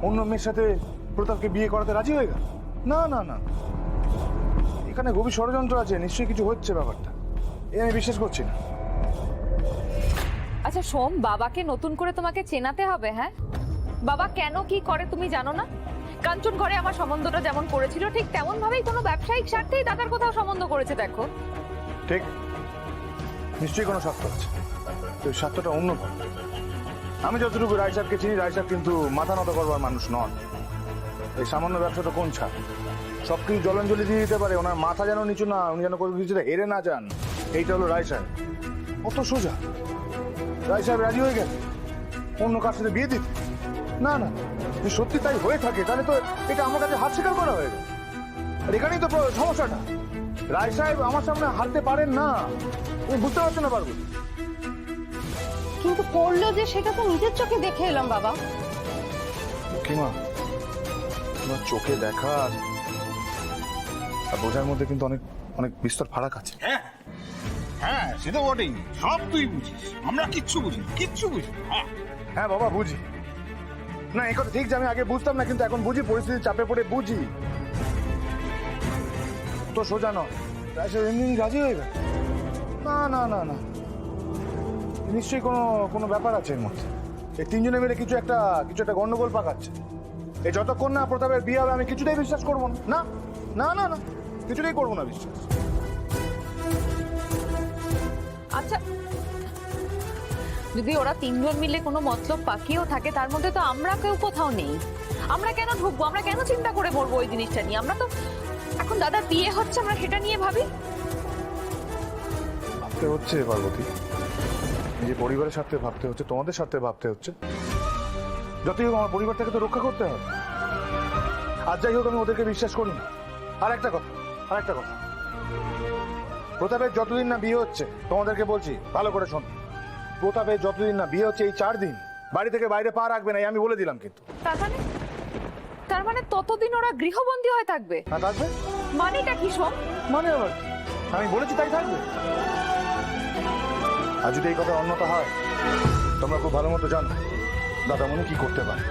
অন্য মেয়ের সাথে প্রতাপকে বিয়ে করাতে রাজি হয়ে গেল? না না না, এখানে গভীর ষড়যন্ত্র আছে, নিশ্চয়ই কিছু হচ্ছে ব্যাপারটা। এ আমি বিশ্বাস করছি না। আচ্ছা সোম, বাবাকে নতুন করে তোমাকে চেনাতে হবে। হ্যাঁ, বাবা কেন কি করে তুমি জানো না? কাঞ্চন ঘরে আমার সম্বন্ধটা যেমন করেছিল ঠিক তেমন ভাবেই কোনো ব্যবসায়িক স্বার্থেই দাদার কোথাও সম্বন্ধ করেছে। দেখো, ঠিক, নিশ্চয়ই কোনো স্বার্থ আছে। তো এই স্বার্থটা অন্য ভাবে। আমি যতটুকু রায় সাহেবকে চিনি, রায় সাহেব কিন্তু মাথা নত করবার মানুষ নন। এই সামান্য ব্যবসা তো কোন ছাড়, সবকিছু জলাঞ্জলি দিয়ে দিতে পারে। ওনার মাথা যেন নিচু না, উনি যেন কোনো কিছুতে হেরে না যান, এইটা হলো রায় সাহেব। অত সোজা রায় সাহেব রাজি হয়ে গেল অন্য কার সাথে বিয়ে দিতে? না না, যদি সত্যি তাই হয়ে থাকে তাহলে তো এটা আমার কাছে হাত স্বীকার করা হয়ে গেল। আর এখানেই তো সমস্যাটা। রায় সাহেব আমার সামনে হারতে পারেন না, তুমি বুঝতে পারছো না পারবো? কিন্তু করলো যে সেটা তো নিজের চোখে দেখে এলাম বাবা। কিমা, তোমার চোখে দেখা আর বোঝার মধ্যে কিন্তু অনেক অনেক বিস্তর ফারাক আছে। হ্যাঁ হ্যাঁ, সে তো বটেই। সব তুই বুঝিস, আমরা কিচ্ছু বুঝি কিচ্ছু বুঝি। হ্যাঁ হ্যাঁ বাবা, বুঝি না, এই কথা ঠিক যে আমি আগে বুঝতাম না, কিন্তু এখন বুঝি, পরিস্থিতির চাপে পড়ে বুঝি। তো সোজা নয়, এমনি রাজি হয়ে গেল? না না না না, নিশ্চয়ই কোনো কোনো ব্যাপার আছে এর মধ্যে। এই তিনজনে মিলে কিছু একটা গন্ডগোল পাকাচ্ছে। এই যতক্ষণ না প্রতাপের বিয়ে হবে আমি কিছুতেই বিশ্বাস করবো না। না না না, কিছুতেই করবো না বিশ্বাস। আচ্ছা যদি ওরা তিনজন মিলে কোনো মতলব পাকিয়েও থাকে, তার মধ্যে তো আমরা কেউ কোথাও নেই। আমরা কেন ঢুকবো? আমরা কেন চিন্তা করে মরবো ওই জিনিসটা নিয়ে? আমরা তো এখন দাদার বিয়ে হচ্ছে, আমরা সেটা নিয়ে ভাবি। ভাবতে হচ্ছে পার্বতী, নিজের পরিবারের স্বার্থে ভাবতে হচ্ছে, তোমাদের স্বার্থে ভাবতে হচ্ছে। যতই হোক আমার পরিবারটাকে তো রক্ষা করতে হবে। আর যাই হোক, আমি ওদেরকে বিশ্বাস করি না। আর একটা কথা, প্রতাপের যতদিন না বিয়ে হচ্ছে, তোমাদেরকে বলছি ভালো করে শোন, প্রতাপের যতদিন না বিয়ে হচ্ছে এই 4 দিন বাড়ি থেকে বাইরে পা রাখবে না, এই আমি বলে দিলাম। কিন্তু তার মানে ততদিন ওরা গৃহবন্দী হয়ে থাকবে? হ্যাঁ থাকবে। মানেটা কি সোম? মানে আবার আমি বলেছি তাই থাকবে। আর যদি এই কথা অন্যতা হয়, তোমরা খুব ভালো মতো জানো দাদামণি কি করতে পারে।